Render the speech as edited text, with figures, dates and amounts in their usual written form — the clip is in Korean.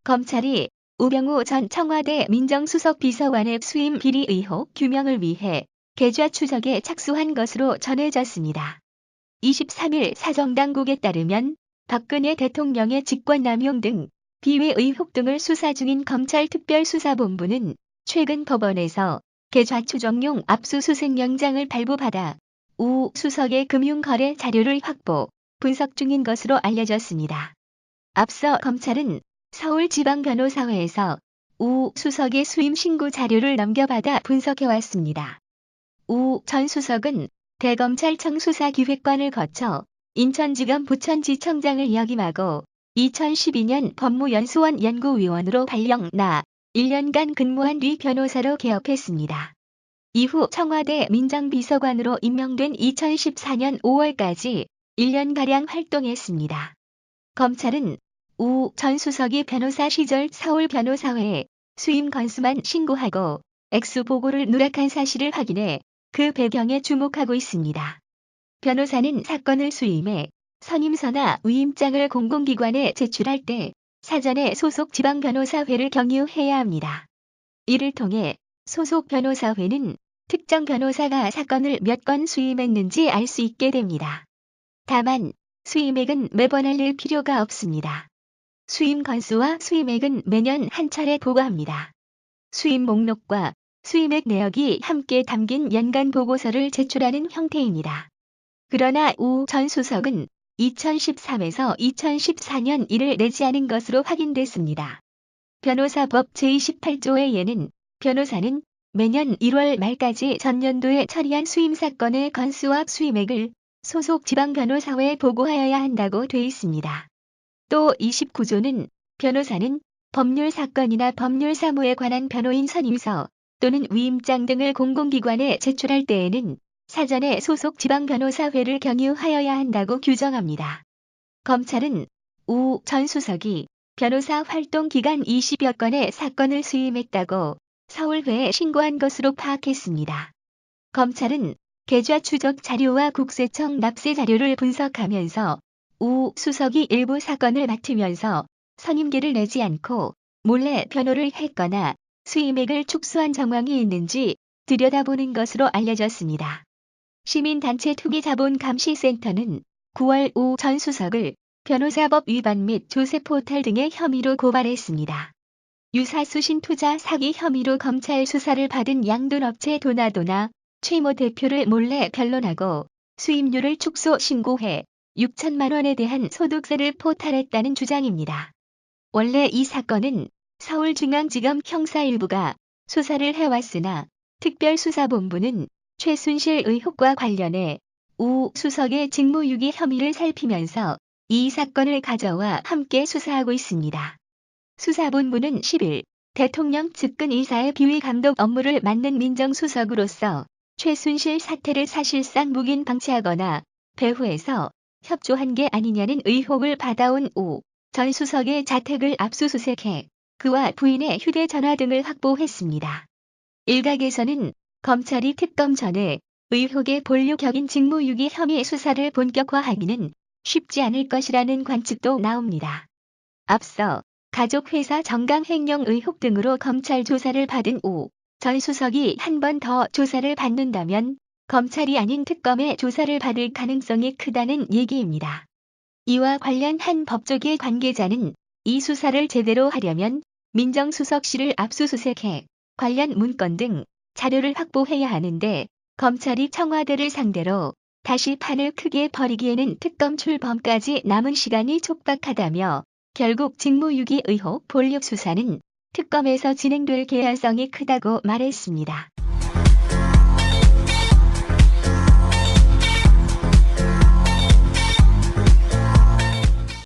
검찰이 우병우 전 청와대 민정수석 비서관의 수임 비리 의혹 규명을 위해 계좌 추적에 착수한 것으로 전해졌습니다. 23일 사정당국에 따르면 박근혜 대통령의 직권남용 등 비위 의혹 등을 수사 중인 검찰특별수사본부는 최근 법원에서 계좌 추적용 압수수색 영장을 발부받아 우 수석의 금융거래 자료를 확보, 분석 중인 것으로 알려졌습니다. 앞서 검찰은 서울지방변호사회에서 우 수석의 수임 신고 자료를 넘겨받아 분석해왔습니다. 우 전 수석은 대검찰청 수사기획관을 거쳐 인천지검 부천지청장을 역임하고 2012년 법무연수원 연구위원으로 발령 나 1년간 근무한 뒤 변호사로 개업했습니다. 이후 청와대 민정비서관으로 임명된 2014년 5월까지 1년가량 활동했습니다. 검찰은 우 전 수석이 변호사 시절 서울변호사회에 수임 건수만 신고하고 액수 보고를 누락한 사실을 확인해 그 배경에 주목하고 있습니다. 변호사는 사건을 수임해 선임서나 위임장을 공공기관에 제출할 때 사전에 소속 지방변호사회를 경유해야 합니다. 이를 통해 소속 변호사회는 특정 변호사가 사건을 몇 건 수임했는지 알 수 있게 됩니다. 다만 수임액은 매번 알릴 필요가 없습니다. 수임 건수와 수임액은 매년 한 차례 보고합니다. 수임 목록과 수임액 내역이 함께 담긴 연간 보고서를 제출하는 형태입니다. 그러나 우 전 수석은 2013에서 2014년 일을 내지 않은 것으로 확인됐습니다. 변호사법 제28조의 예는 변호사는 매년 1월 말까지 전년도에 처리한 수임 사건의 건수와 수임액을 소속 지방변호사회에 보고하여야 한다고 돼 있습니다. 또 29조는 변호사는 법률 사건이나 법률 사무에 관한 변호인 선임서 또는 위임장 등을 공공기관에 제출할 때에는 사전에 소속 지방변호사회를 경유하여야 한다고 규정합니다. 검찰은 우 전 수석이 변호사 활동 기간 20여 건의 사건을 수임했다고 서울회에 신고한 것으로 파악했습니다. 검찰은 계좌 추적 자료와 국세청 납세 자료를 분석하면서 우 수석이 일부 사건을 맡으면서 선임계를 내지 않고 몰래 변호를 했거나 수임액을 축소한 정황이 있는지 들여다보는 것으로 알려졌습니다. 시민단체 투기자본감시센터는 9월 우 전 수석을 변호사법 위반 및 조세포탈 등의 혐의로 고발했습니다. 유사수신 투자 사기 혐의로 검찰 수사를 받은 양돈업체 도나도나 최모 대표를 몰래 변론하고 수임료를 축소 신고해 6천만 원에 대한 소득세를 포탈했다는 주장입니다. 원래 이 사건은 서울중앙지검 형사 1부가 수사를 해왔으나 특별수사본부는 최순실 의혹과 관련해 우 수석의 직무유기 혐의를 살피면서 이 사건을 가져와 함께 수사하고 있습니다. 수사본부는 10일 대통령 측근 이사의 비위 감독 업무를 맡는 민정수석으로서 최순실 사태를 사실상 묵인 방치하거나 배후에서 협조한 게 아니냐는 의혹을 받아온 우 전 수석의 자택을 압수수색해 그와 부인의 휴대전화 등을 확보했습니다. 일각에서는 검찰이 특검 전에 의혹의 본류격인 직무유기 혐의 수사를 본격화하기는 쉽지 않을 것이라는 관측도 나옵니다. 앞서 가족회사 정강횡령 의혹 등으로 검찰 조사를 받은 우 전 수석이 한 번 더 조사를 받는다면 검찰이 아닌 특검의 조사를 받을 가능성이 크다는 얘기입니다. 이와 관련한 법조계 관계자는 이 수사를 제대로 하려면 민정수석실을 압수수색해 관련 문건 등 자료를 확보해야 하는데 검찰이 청와대를 상대로 다시 판을 크게 벌이기에는 특검 출범까지 남은 시간이 촉박하다며 결국 직무유기 의혹 본격 수사는 특검에서 진행될 개연성이 크다고 말했습니다.